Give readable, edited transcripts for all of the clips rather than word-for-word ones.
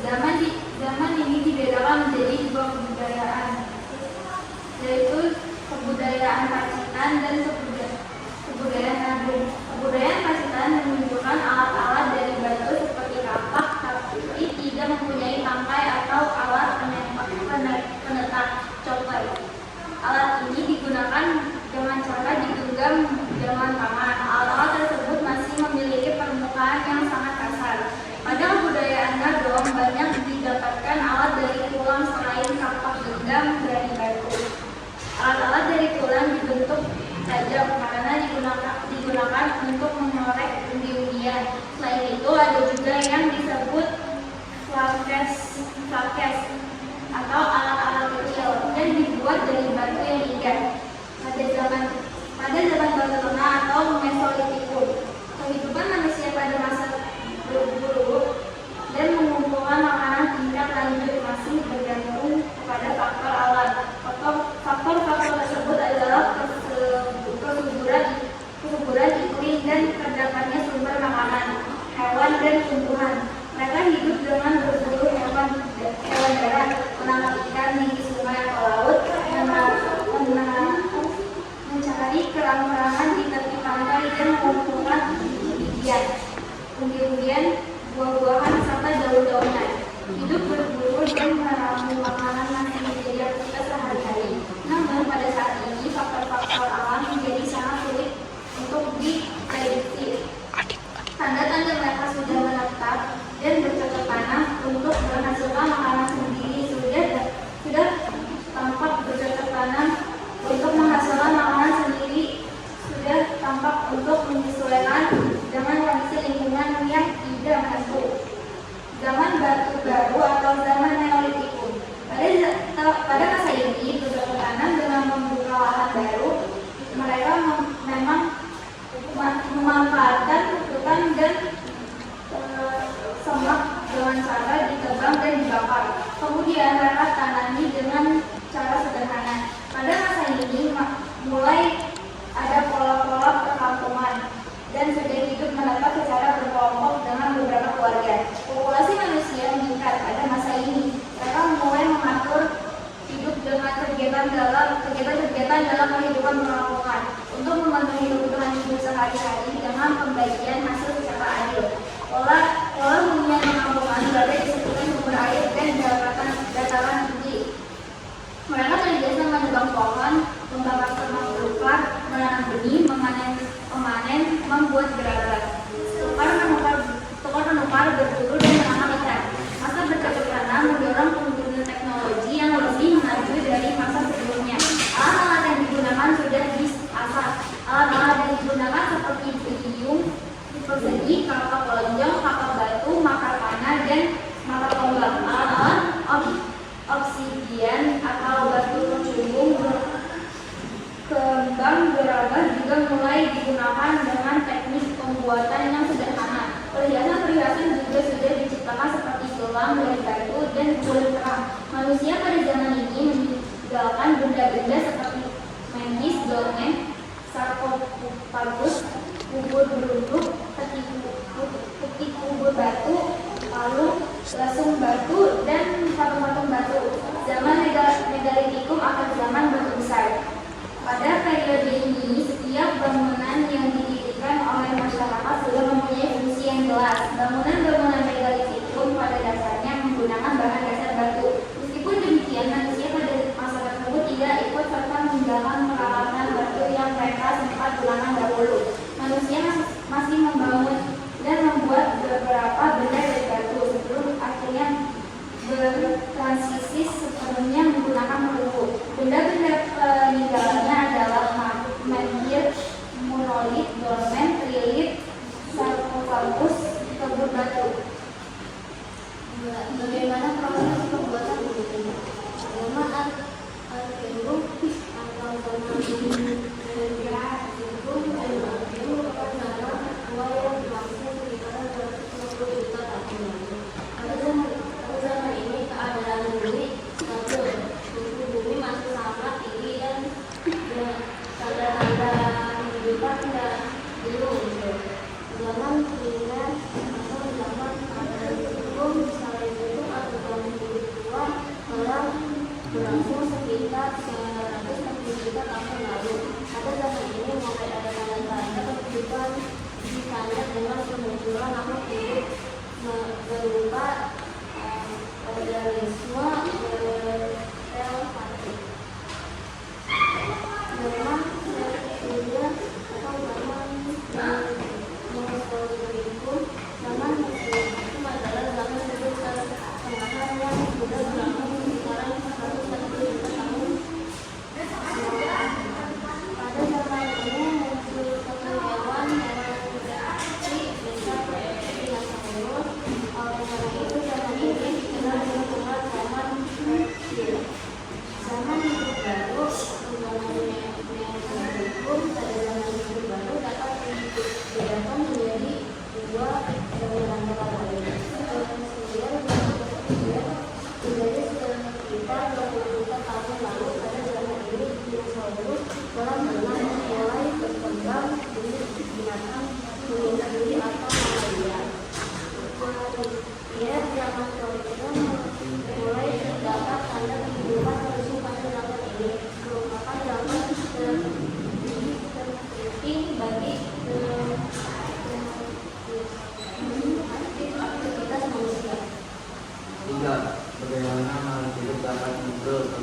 Zaman ini dibedakan menjadi dua kebudayaan, yaitu kebudayaan Pacitan dan kebudayaan Nabung. Kebudayaan Pacitan menunjukkan alat-alat dari batu seperti kapak, tapi tidak mempunyai tangkai atau alat penetap chopper. Alat ini digunakan dengan cara digenggam dengan tangan. Alat-alat tersebut masih memiliki permukaan yang sangat kasar. Pada kebudayaan Nagong banyak didapatkan alat dari tulang selain kapak genggam dari batu. Alat-alat dari tulang dibentuk tajam karena digunakan untuk mengorek undi-undian. Selain itu ada juga yang disebut flakes atau alat-alat kecil dan dibuat dari batu yang ligat. Pada zaman Batu Tengah atau Mesolitikum, kehidupan manusia pada masa berburu dan mengumpulkan makanan tingkat lanjut masih bergantung kepada faktor alam. Faktor-faktor tersebut adalah kesuburan iklim dan terdapatnya sumber makanan, hewan dan tumbuhan. Mereka hidup dengan berburu hewan darat, menangkap ikan di sungai atau laut, mencari kerang-kerangan di tepi pantai dan mengumpulkan undi-undian, buah-buahan serta daun-daunan. Hidup berburu dan meramu makanan masih menjadi aktivitas sehari-hari. Namun pada saat ini faktor-faktor alam menjadi sangat sulit untuk diprediksi. Tanda-tanda mereka sudah menetap dan bercocok tanam untuk menghasilkan makanan sendiri. Sudah tampak bercocok tanam untuk menghasilkan makanan sendiri, sudah tampak untuk menyesuaikan dengan kondisi lingkungan yang tidak menentu. Zaman Batu Baru atau zaman Neolitikum. Pada masa ini bercocok tanam dengan membuka lahan baru. Mereka memang memanfaatkan hutan dan semak dengan cara ditebang dan dibakar. Kemudian mereka tanami dengan cara sederhana. Pada masa ini mulai ada pola-pola perkampungan dan sudah hidup menetap secara berkelompok dengan beberapa keluarga. Populasi manusia meningkat pada masa ini. Mereka mulai mengatur hidup dengan kegiatan dalam kehidupan perkampungan untuk memenuhi kebutuhan hidup sehari-hari dengan pembagian hasil secara adil. Pola hunian perkampungan berada di sekitar sumber air dan dataran tinggi. Mereka terbiasa menebang pohon, membakar semak belukar, menanam benih, memanen, membuat gerabah, tukar-menukar berburu dan menangkap ikan. Masa bercocok tanam mendorong penggunaan teknologi yang lebih maju dari masa sebelumnya. Alat-alat yang digunakan sudah diasah. Alat-alat yang digunakan seperti beliung, persegi, kapak lonjong, kapak batu, makar panah, dan makar tombak. Alat-alat obsidian atau batu pencumbung kembang gerabah juga mulai digunakan dengan teknik pembuatan yang sederhana. Perhiasan juga sudah diciptakan seperti gelang dari batu dan kulit kerang. Manusia pada zaman ini meninggalkan benda-benda seperti mantis, dolmen, sarkofagus, kubur berunduk, peti kubur batu, palu, lesung batu, dan patung-patung batu. Zaman Megalitikum atau zaman batu besar. Pada periode ini, setiap bangunan yang didirikan oleh masyarakat sudah mempunyai fungsi yang jelas. Bangunan-bangunan Megalitikum pada dasarnya menggunakan bahan dasar batu. Meskipun demikian, manusia pada masa tersebut tidak ikut serta meninggalkan peralatan batu yang mereka sempat gunakan dahulu. Manusia masih membangun dan membuat beberapa benda dari batu sebelum akhirnya bertransisi sepenuhnya menggunakan perunggu. Benda-benda peninggalannya adalah menhir, monolit, dolmen, trilit, sarkofagus, kebur batu. Bagaimana proses pembuatan begitu? Zaman Al-Firu atau zaman zaman kuliner atau zaman ada hukum misalnya itu Kolam renang mulai berkembang jenis binatang menyusui atau mamalia. Ya, zaman kolonial mulai terdapat tanda kehidupan manusia pada zaman ini, merupakan zaman terpenting bagi aktivitas manusia. 3. Bagaimana makhluk hidup dapat muncul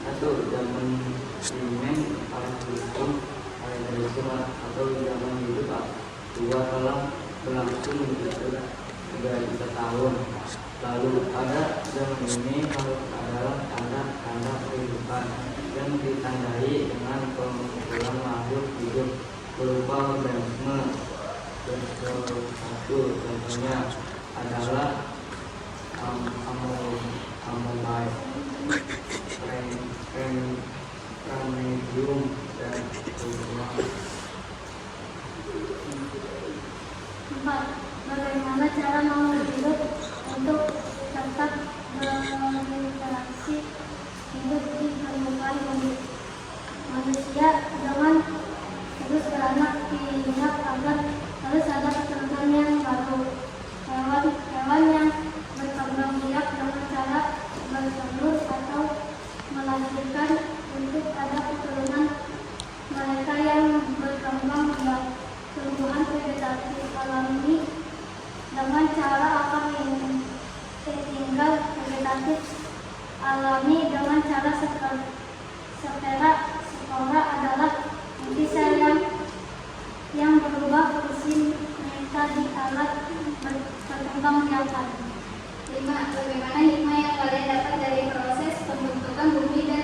satu, zaman dinding oleh hukum atau zaman hidup. 2. Telah berlangsung 3 juta tahun lalu. Pada zaman ini makhluk adalah tanda-tanda kehidupan yang ditandai dengan pengumpulan makhluk hidup berupa organisme. Satu contohnya adalah amoeba, Phragmidium dan Urua. 4. Bagaimana cara makhluk hidup untuk tetap berinteraksi hidup di permukaan bumi? Manusia dengan terus beranak pinak agar harus ada keturunan yang baru. Hewan yang berkembang biak dengan cara bertelur atau melahirkan untuk ada keturunan mereka yang berkembang biak. Tumbuhan vegetatif alami dengan cara apa ini? Tinggal vegetatif alami dengan cara spora adalah inti sel yang berubah fungsi mereka di alat berkembang biakan. 5. Bagaimana hikmah yang kalian dapat dari proses pembentukan bumi dan